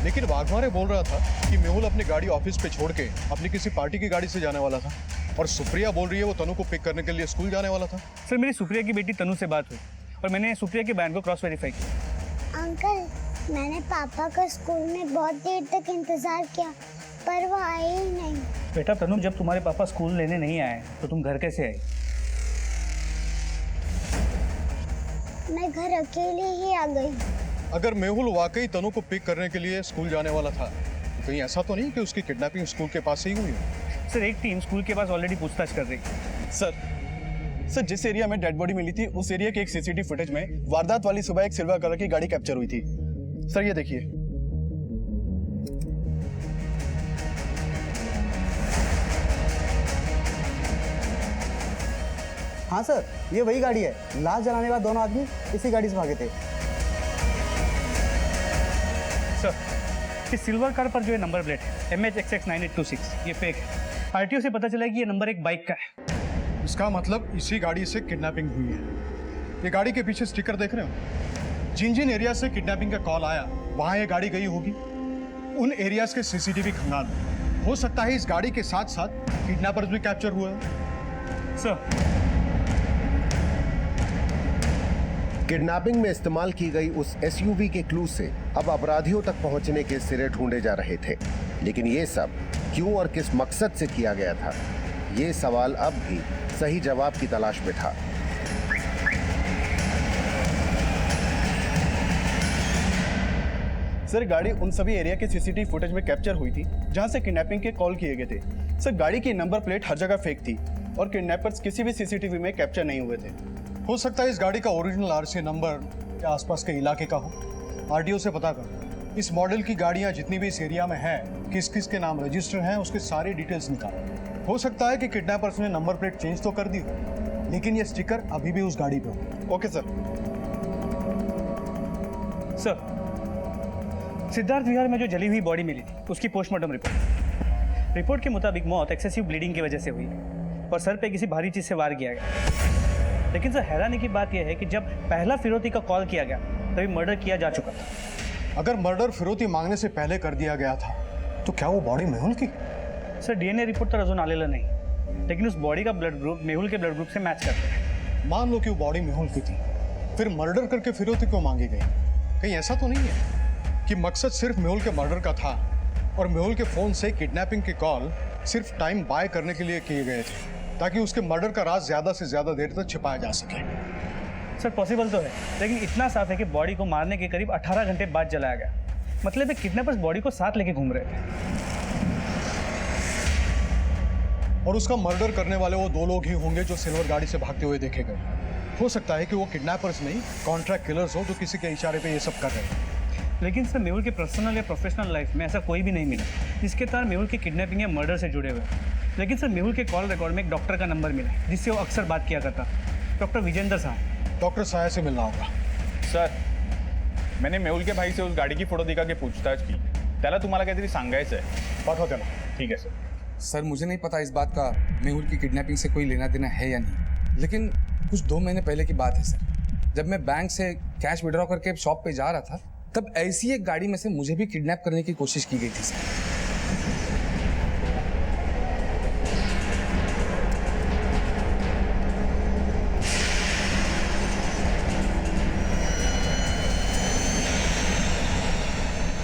लेकिन वाघमारे बोल रहा था कि मेहुल अपनी गाड़ी ऑफिस पे छोड़ के अपनी किसी पार्टी की गाड़ी से जाने वाला था, और सुप्रिया बोल रही है वो तनु को पिक करने के लिए स्कूल जाने वाला था। सर मेरी सुप्रिया की बेटी तनु से बात हुई और मैंने सुप्रिया के बयान को क्रॉस वेरीफाई किया। अंकल मैंने पापा का स्कूल में बहुत देर तक इंतजार किया पर वो आए ही नहीं। बेटा तनु, जब तुम्हारे पापा स्कूल लेने नहीं आए तो तुम घर कैसे आई? मैं घर अकेले ही आ गई। अगर मेहुल वाकई तनु को पिक करने के लिए स्कूल जाने वाला था तो कहीं ऐसा तो नहीं कि उसकी किडनैपिंग स्कूल के पास ही हुई हो? सर एक टीम स्कूल के पास ऑलरेडी पूछताछ कर रही है। सर जिस एरिया में डेड बॉडी मिली थी उस एरिया के एक सीसीटीवी फुटेज में वारदात वाली सुबह एक सिल्वर कलर की गाड़ी कैप्चर हुई थी। सर ये देखिए। हाँ सर, ये वही गाड़ी है। लाश जलाने के बाद दोनों आदमी इसी गाड़ी से भागे थे। सर इस सिल्वर कार पर जो है नंबर प्लेट है MHXX9826, ये फेक है। आरटीओ से पता चला है कि ये नंबर एक बाइक का है। इसका मतलब इसी गाड़ी से किडनैपिंग हुई है। ये गाड़ी के पीछे स्टिकर देख रहे हो? जिन जिन एरिया से किडनैपिंग का कॉल आया वहां ये गाड़ी गई होगी। उन एरियाज के सीसीटीवी खंगाल। हो सकता है इस गाड़ी के साथ साथ किडनैपर्स भी कैप्चर हुए हैं। सर किडनैपिंग में इस्तेमाल की गई उस एसयूवी के क्लू से अब अपराधियों तक पहुंचने के सिरे ढूंढे जा रहे थे, लेकिन ये सब क्यों और किस मकसद से किया गया था, ये सवाल अब भी सही जवाब की तलाश में था। सर गाड़ी उन सभी एरिया के सीसीटीवी फुटेज में कैप्चर हुई थी जहां से किडनैपिंग के कॉल किए गए थे। सर गाड़ी की नंबर प्लेट हर जगह फेक थी और किडनैपर्स किसी भी सीसीटीवी में कैप्चर नहीं हुए थे। हो सकता है इस गाड़ी का ओरिजिनल आरसी नंबर या आसपास के इलाके का हो। आरटीओ से पता करो। इस मॉडल की गाड़ियां जितनी भी इस एरिया में हैं, किस किस के नाम रजिस्टर हैं, उसके सारी डिटेल्स निकालो। हो सकता है कि किडनैपर्स ने नंबर प्लेट चेंज तो कर दी हो, लेकिन ये स्टिकर अभी भी उस गाड़ी पे हो। Okay sir. सर सिद्धार्थ विहार में जो जली हुई बॉडी मिली थी उसकी पोस्टमार्टम रिपोर्ट के मुताबिक मौत एक्सेसिव ब्लीडिंग की वजह से हुई और सर पे किसी भारी चीज से वार किया गया। लेकिन सर हैरानी की बात यह है कि जब पहला फिरौती का कॉल किया गया तभी मर्डर किया जा चुका था। अगर मर्डर फिरौती मांगने से पहले कर दिया गया था तो क्या वो बॉडी मेहुल की? सर डीएनए रिपोर्ट तो अजून आलेला नहीं, लेकिन उस बॉडी का ब्लड ग्रुप मेहुल के ब्लड ग्रुप से मैच करता है। मान लो कि वो बॉडी मेहुल की थी, फिर मर्डर करके फिरौती क्यों मांगी गई? कहीं ऐसा तो नहीं है कि मकसद सिर्फ मेहुल के मर्डर का था और मेहुल के फोन से किडनैपिंग के कॉल सिर्फ टाइम बाय करने के लिए किए गए थे ताकि उसके मर्डर का राज ज्यादा से ज्यादा देर तक छिपाया जा सके? सर पॉसिबल तो है, लेकिन इतना साफ है कि बॉडी को मारने के करीब 18 घंटे बाद जलाया गया। मतलब किडनैपर्स बॉडी को साथ लेके घूम रहे थे और उसका मर्डर करने वाले वो दो लोग ही होंगे जो सिल्वर गाड़ी से भागते हुए देखे गए। हो सकता है कि वो किडनैपर्स नहीं, कॉन्ट्रैक्ट किलर्स हो जो किसी के इशारे पे ये सब कर रहे हैं। लेकिन सर मेहुल के पर्सनल या प्रोफेशनल लाइफ में ऐसा कोई भी नहीं मिला जिसके तार मेहुल के किडनैपिंग या मर्डर से जुड़े हुए। लेकिन सर मेहुल के कॉल रिकॉर्ड में एक डॉक्टर का नंबर मिला जिससे वो अक्सर बात किया करता, डॉक्टर विजेंद्र साहब। डॉक्टर साया से मिलना होगा। सर मैंने मेहुल के भाई से उस गाड़ी की फोटो दिखा के पूछताछ की, त्याला तुम्हाला काहीतरी सांगायचं आहे। पाठवा त्याला। ठीक है सर। सर मुझे नहीं पता इस बात का मेहुल की किडनैपिंग से कोई लेना देना है या नहीं, लेकिन कुछ 2 महीने पहले की बात है सर। जब मैं बैंक से कैश विड्रॉ करके शॉप पे जा रहा था तब ऐसी एक गाड़ी में से मुझे भी किडनैप करने की कोशिश की गई थी सर।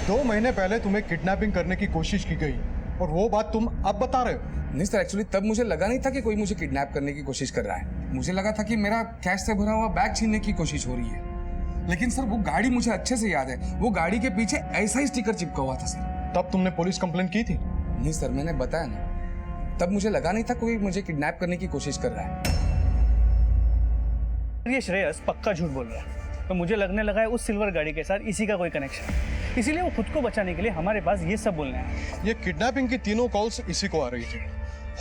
दो महीने पहले तुम्हें किडनैपिंग करने की कोशिश की गई और वो बात तुम अब बता रहे हो? नहीं सर, एक्चुअली तब मुझे लगा नहीं था कि कोई मुझे किडनैप करने की कोशिश कर रहा है। मुझे लगा था कि मेरा कैश से भरा हुआ बैग छीनने की कोशिश हो रही है। लेकिन सर वो गाड़ी मुझे अच्छे से याद है, वो गाड़ी के पीछे ऐसा ही स्टिकर चिपका हुआ था सर। तब तुमने पुलिस कंप्लेंट की थी? नहीं सर, मैंने बताया ना, तब मुझे लगा नहीं था कोई मुझे किडनैप करने की कोशिश कर रहा है। ये श्रेयस पक्का झूठ बोल रहा है, तो मुझे लगने लगा है उस सिल्वर गाड़ी के साथ इसी का कोई कनेक्शन है, इसीलिए वो खुद को बचाने के लिए हमारे पास ये सब बोलने आया। ये किडनैपिंग की तीनों कॉल्स इसी को आ रही थी।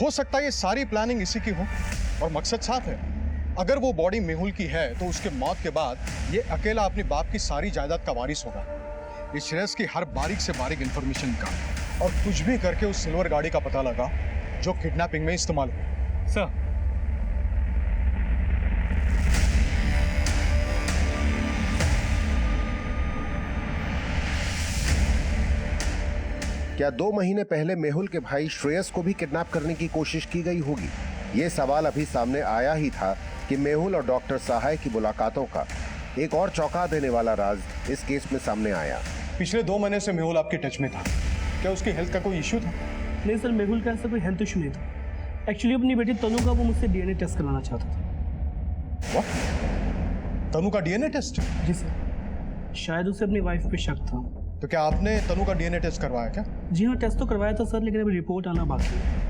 हो सकता है ये सारी प्लानिंग इसी की हो और मकसद साफ है। अगर वो बॉडी मेहुल की है तो उसके मौत के बाद ये अकेला अपने बाप की सारी जायदाद का वारिस होगा। इस श्रेयस की हर बारीक से बारीक इंफॉर्मेशन का और कुछ भी करके उस सिल्वर गाड़ी का पता लगा जो किडनैपिंग में इस्तेमाल हुई। सर क्या 2 महीने पहले मेहुल के भाई श्रेयस को भी किडनैप करने की कोशिश की गई होगी? ये सवाल अभी सामने आया ही था कि मेहुल और डॉक्टर सहाय की मुलाकातों का एक और चौंका देने वाला राज इस केस में सामने आया। पिछले 2 महीने से मेहुल आपके टच में था, क्या उसकी हेल्थ का कोई इश्यू था? नहीं सर, मेहुल का ऐसा कोई हेल्थ इशू नहीं था। एक्चुअली अपनी बेटी तनु का वो मुझसे डीएनए टेस्ट कराना चाहता था। तनु का डीएनए टेस्ट? जी सर। शायद उसे अपनी वाइफ पे शक था। तो क्या आपने तनु का डीएनए टेस्ट करवाया क्या? जी हाँ, टेस्ट तो करवाया था सर, लेकिन अभी रिपोर्ट आना बाकी है।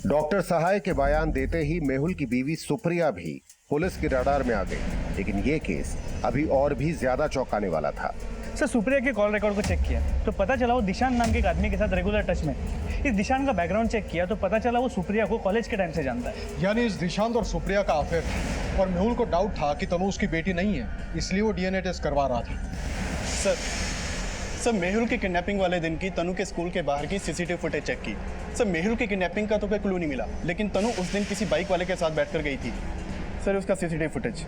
डॉक्टर सहाय के बयान देते ही मेहुल की बीवी सुप्रिया भी पुलिस के रडार में आ गई। लेकिन ये केस अभी और भी ज्यादा चौंकाने वाला था। सर सुप्रिया के कॉल रिकॉर्ड को चेक किया तो पता चला वो दिशान नाम के एक आदमी के साथ रेगुलर टच में। इस दिशान का बैकग्राउंड चेक किया तो पता चला वो सुप्रिया को कॉलेज के टाइम से जानता है। यानी इस दिशांत और सुप्रिया का अफेयर था और मेहुल को डाउट था कि तनु उसकी बेटी नहीं है, इसलिए वो डीएनए टेस्ट करवा रहा था। सर मेहुल की किडनैपिंग वाले दिन की तनु के स्कूल के बाहर की सीसीटीवी फुटेज चेक की। सर मेहुल की किडनैपिंग का तो कोई क्लू नहीं मिला, लेकिन तनु उस दिन किसी बाइक वाले के साथ बैठकर गई थी। सर उसका सीसीटीवी फुटेज।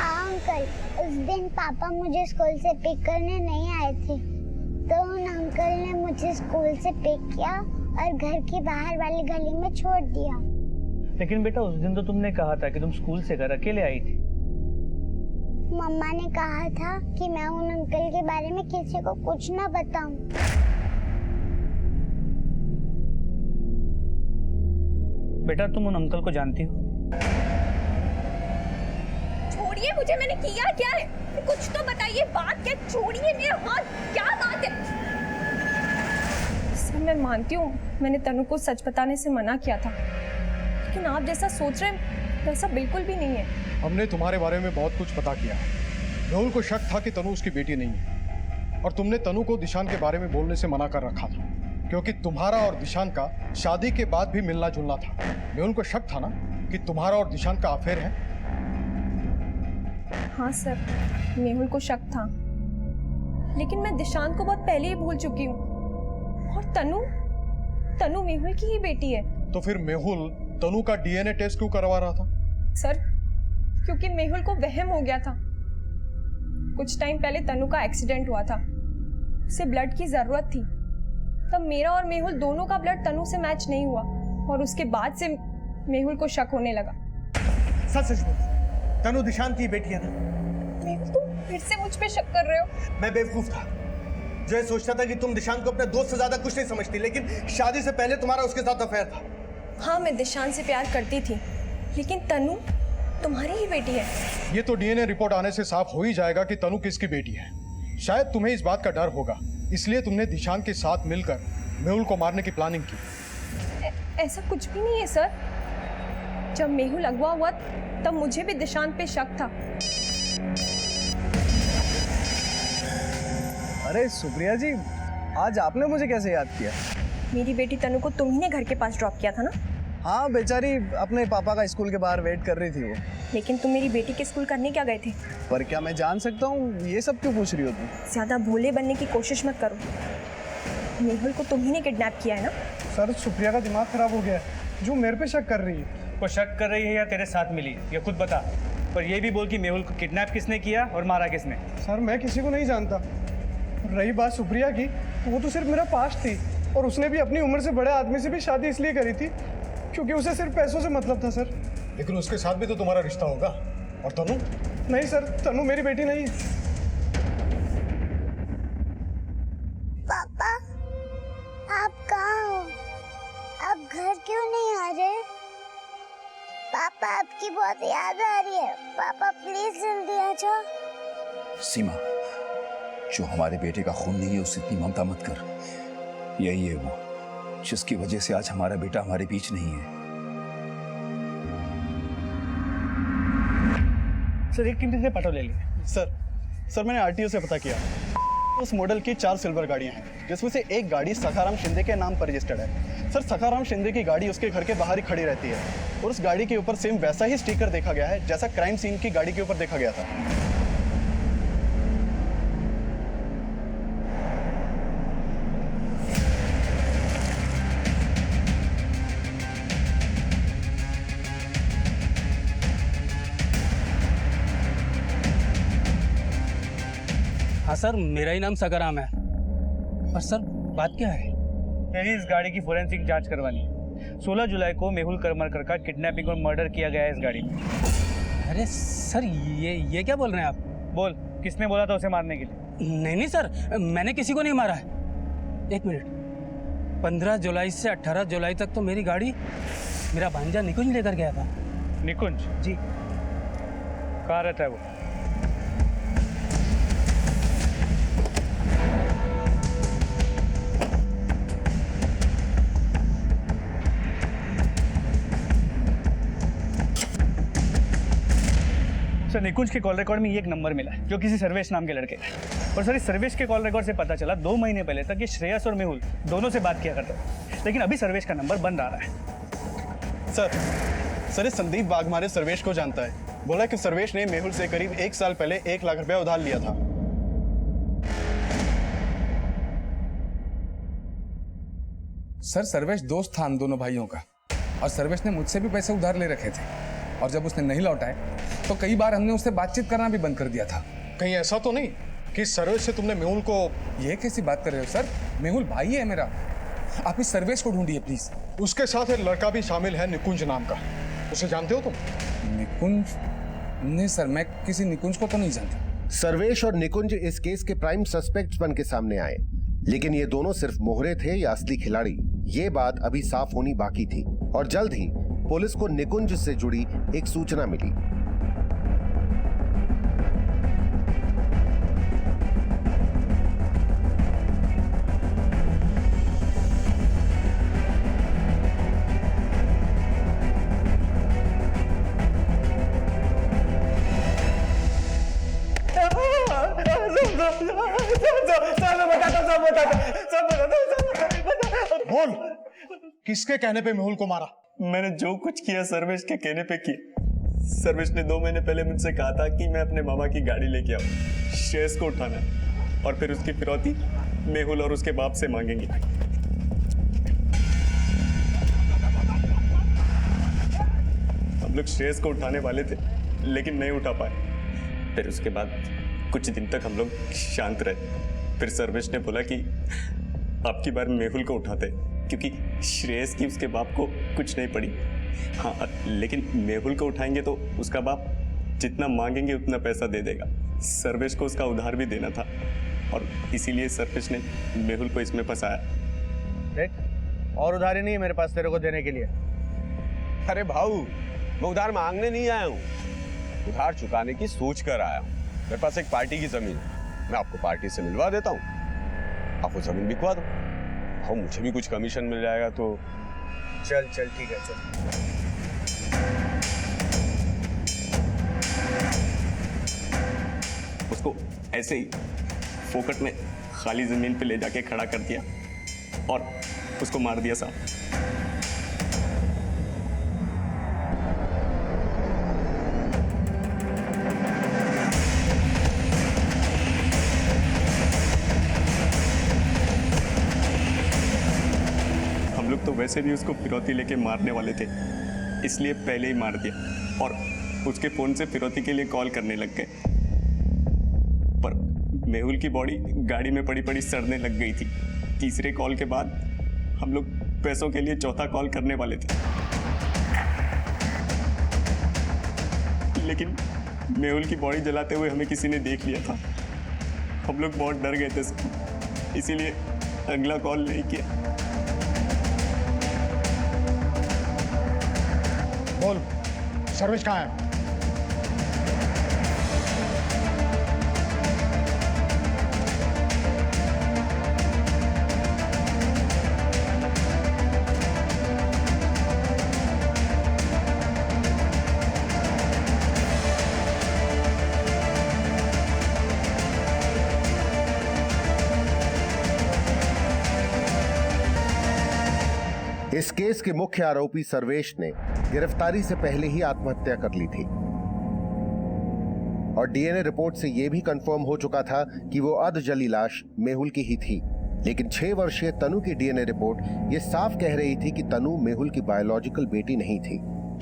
अंकल, उस दिन पापा मुझे स्कूल से पिक करने नहीं आए थे, तो उन अंकल ने मुझे स्कूल से पिक किया और घर के बाहर वाली गली में छोड़ दिया। लेकिन बेटा उस दिन तो तुमने कहा था कि तुम स्कूल से घर अकेले आई थी। मम्मा ने कहा था कि मैं उन अंकल के बारे में किसी को कुछ ना बताऊं। बेटा तुम उन अंकल को जानती हो? छोड़िए मुझे, मैंने किया क्या है? कुछ तो बताइए, बात क्या? छोड़िए मेरा हाथ, क्या बात है? सर मैं मानती हूँ मैंने तनु को सच बताने से मना किया था, लेकिन आप जैसा सोच रहे हैं वैसा बिल्कुल भी नहीं है। हमने तुम्हारे बारे में बहुत कुछ पता किया। मेहुल को शक था कि तनु उसकी बेटी नहीं है और तुमने तनु को दिशान के बारे में बोलने से मना कर रखा था, क्योंकि तुम्हारा और दिशान का शादी के बाद भी मिलना जुलना था। मेहुल को शक था ना कि तुम्हारा और दिशान का अफेयर है। हाँ सर, मेहुल को शक था, लेकिन मैं दिशांत को बहुत पहले ही भूल चुकी हूँ। और तनु मेहुल की ही बेटी है। तो फिर मेहुल तनु का डीएनए टेस्ट क्यों करवा रहा था? सर क्योंकि मेहुल को वहम हो गया था। कुछ टाइम पहले तनु का एक्सीडेंट हुआ था, उसे ब्लड की जरूरत थी। तब मेरा और मेहुल दोनों का ब्लड तनु से मैच नहीं हुआ और उसके बाद से मेहुल को शक होने लगा। सच बोल, तनु दिशांत की बेटी है ना? मेहुल तुम फिर से मुझ पे शक कर रहे हो? मैं बेवकूफ था जो ये सोचता था कि तुम दिशांत को अपने दोस्त से ज्यादा कुछ नहीं समझती, लेकिन शादी से पहले तुम्हारा उसके साथ अफेयर था। हाँ मैं दिशांत से प्यार करती थी, लेकिन तनु तुम्हारी ही बेटी है। ये तो डीएनए रिपोर्ट आने से साफ हो ही जाएगा कि तनु किसकी बेटी है। शायद तुम्हें इस बात का डर होगा, इसलिए तुमने दिशांत के साथ मिलकर मेहुल को मारने की प्लानिंग की। ऐसा कुछ भी नहीं है सर। जब मेहुल अगवा हुआ तब मुझे भी दिशांत पे शक था। अरे सुप्रिया जी, आज आपने मुझे कैसे याद किया? मेरी बेटी तनु को तुम ही ने घर के पास ड्रॉप किया था ना? हाँ, बेचारी अपने पापा का स्कूल के बाहर वेट कर रही थी वो। लेकिन तुम मेरी बेटी के स्कूल करने क्या गए थे? पर क्या मैं जान सकता हूँ ये सब क्यों पूछ रही हो तुम? ज्यादा भोले बनने की कोशिश मत करो। मेहुल को तुम ही ने किडनैप किया है ना? सर सुप्रिया का दिमाग खराब हो गया है, जो मेरे पे शक कर रही है। वो शक कर रही है या तेरे साथ मिली, ये खुद बता। पर ये भी बोल कि मेहुल को किडनैप किसने किया और मारा किसने? सर मैं किसी को नहीं जानता। रही बात सुप्रिया की, तो वो तो सिर्फ मेरा पास्ट थी और उसने भी अपनी उम्र से बड़े आदमी से भी शादी इसलिए करी थी क्योंकि उसे सिर्फ पैसों से मतलब था सर। लेकिन उसके साथ भी तो तुम्हारा रिश्ता होगा। और तनु? नहीं सर, तनु मेरी बेटी नहीं है। पापा, आप कहाँ हो? आप घर क्यों नहीं आ रहे? पापा आपकी बहुत याद आ रही है। पापा प्लीज जल्दी आ जाओ। सीमा, जो हमारे बेटे का खून नहीं है उससे इतनी ममता मत कर। यही है वो जिसकी वजह से आज हमारा बेटा हमारे बीच नहीं है। सर एक कीमती से पेट्रोल ले लिए। सर मैंने आरटीओ से पता किया, उस मॉडल की 4 सिल्वर गाड़ियां हैं, जिसमें से एक गाड़ी सखाराम शिंदे के नाम पर रजिस्टर्ड है। सर सखाराम शिंदे की गाड़ी उसके घर के बाहर ही खड़ी रहती है और उस गाड़ी के ऊपर सेम वैसा ही स्टिकर देखा गया है जैसा क्राइम सीन की गाड़ी के ऊपर देखा गया था। हाँ सर, मेरा ही नाम सगाराम है। पर सर बात क्या है? मेरी इस गाड़ी की फोरेंसिक जांच करवानी है। 16 जुलाई को मेहुल करमरकर का किडनैपिंग और मर्डर किया गया है इस गाड़ी में। अरे सर ये क्या बोल रहे हैं आप? बोल, किसने बोला था उसे मारने के लिए? नहीं सर, मैंने किसी को नहीं मारा है। एक मिनट। 15 जुलाई से 18 जुलाई तक तो मेरी गाड़ी मेरा भांजा निकुंज लेकर गया था। निकुंज जी। कहाँ रहता है वो? सर निकुंज के कॉल रिकॉर्ड में ये एक नंबर मिला है जो किसी सर्वेश नाम के लड़के का है। और सर इस सर्वेश के कॉल रिकॉर्ड से पता चला 2 महीने पहले तक ये श्रेयस और मेहुल दोनों से बात किया करते थे, लेकिन अभी सर्वेश का नंबर बंद आ रहा है। सर ये संदीप वाघमारे सर्वेश को जानता है। बोला कि सर्वेश ने मेहुल से करीब 1 साल पहले 1 लाख रुपया उधार लिया था। सर सर्वेश दोस्त था हम दोनों भाइयों का, और सर्वेश ने मुझसे भी पैसे उधार ले रखे थे, और जब उसने नहीं लौटाए तो कई बार हमने उससे बातचीत करना भी बंद कर दिया था। कहीं ऐसा तो नहीं कि सर्वेश से तुमने मेहुल को? ये कैसी बात कर रहे हो सर? मेहुल भाई है मेरा, आप इस सर्वेश को ढूंढिए प्लीज। उसके साथ एक लड़का भी शामिल है निकुंज नाम का, उसे जानते हो तुम? निकुंज? नहीं सर, मैं किसी निकुंज को तो नहीं जानता। सर्वेश और निकुंज इस केस के प्राइम सस्पेक्ट्स बन के सामने आए, लेकिन ये दोनों सिर्फ मोहरे थे या असली खिलाड़ी, ये बात अभी साफ होनी बाकी थी। और जल्द ही पुलिस को निकुंज से जुड़ी एक सूचना मिली। बोल, किसके कहने पे मेहुल को मारा? मैंने जो कुछ किया सर्वेश के कहने पे किया। सर्वेश ने 2 महीने पहले मुझसे कहा था कि मैं अपने मामा की गाड़ी लेके आऊं, श्रेयस को उठाना, और फिर उसकी फिरौती मेहुल और उसके बाप से मांगेंगे। हम लोग श्रेयस को उठाने वाले थे, लेकिन नहीं उठा पाए। फिर उसके बाद कुछ दिन तक हम लोग शांत रहे। फिर सर्वेश ने बोला कि आपकी बार मेहुल को उठाते, क्योंकि श्रेयस की उसके बाप को कुछ नहीं पड़ी। हाँ, लेकिन मेहुल को उठाएंगे तो उसका बाप जितना मांगेंगे उतना पैसा दे देगा। सर्वेश को उसका उधार भी देना था, और इसीलिए सर्वेश ने मेहुल को इसमें फंसाया। देख, और उधारी नहीं है मेरे पास तेरे को देने के लिए। अरे भाऊ, मैं उधार मांगने नहीं आया हूँ, उधार चुकाने की सोच कर आया हूँ। मेरे पास एक पार्टी की जमीन है, मैं आपको पार्टी से मिलवा देता हूँ, आप वो जमीन बिकवा दो, और मुझे भी कुछ कमीशन मिल जाएगा। तो चल चल ठीक है, चल। उसको ऐसे ही फोकट में खाली जमीन पे ले जाके खड़ा कर दिया और उसको मार दिया साहब। हम लोग तो वैसे भी उसको फिरौती लेके मारने वाले थे, इसलिए पहले ही मार दिया, और उसके फोन से फिरौती के लिए कॉल करने लग गए। पर मेहुल की बॉडी गाड़ी में पड़ी पड़ी सड़ने लग गई थी। तीसरे कॉल के बाद हम लोग पैसों के लिए चौथा कॉल करने वाले थे, लेकिन मेहुल की बॉडी जलाते हुए हमें किसी ने देख लिया था। हम लोग बहुत डर गए थे, इसीलिए अगला कॉल नहीं किया। बोल, सर्वेश कहाँ है? इस केस के मुख्य आरोपी सर्वेश ने गिरफ्तारी से पहले ही आत्महत्या कर ली थी, और डीएनए रिपोर्ट से यह भी कंफर्म हो चुका था कि वो अधजली लाश मेहुल की ही थी। लेकिन 6 वर्षीय तनु की डीएनए रिपोर्ट ये साफ कह रही थी कि तनु मेहुल की बायोलॉजिकल बेटी नहीं थी।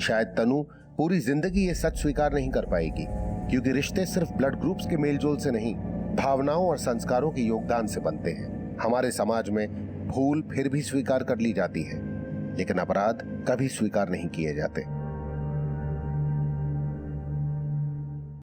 शायद तनु पूरी जिंदगी ये सच स्वीकार नहीं कर पाएगी, क्योंकि रिश्ते सिर्फ ब्लड ग्रुप्स के मेलजोल से नहीं, भावनाओं और संस्कारों के योगदान से बनते हैं। हमारे समाज में भूल फिर भी स्वीकार कर ली जाती है, लेकिन अपराध कभी स्वीकार नहीं किए जाते।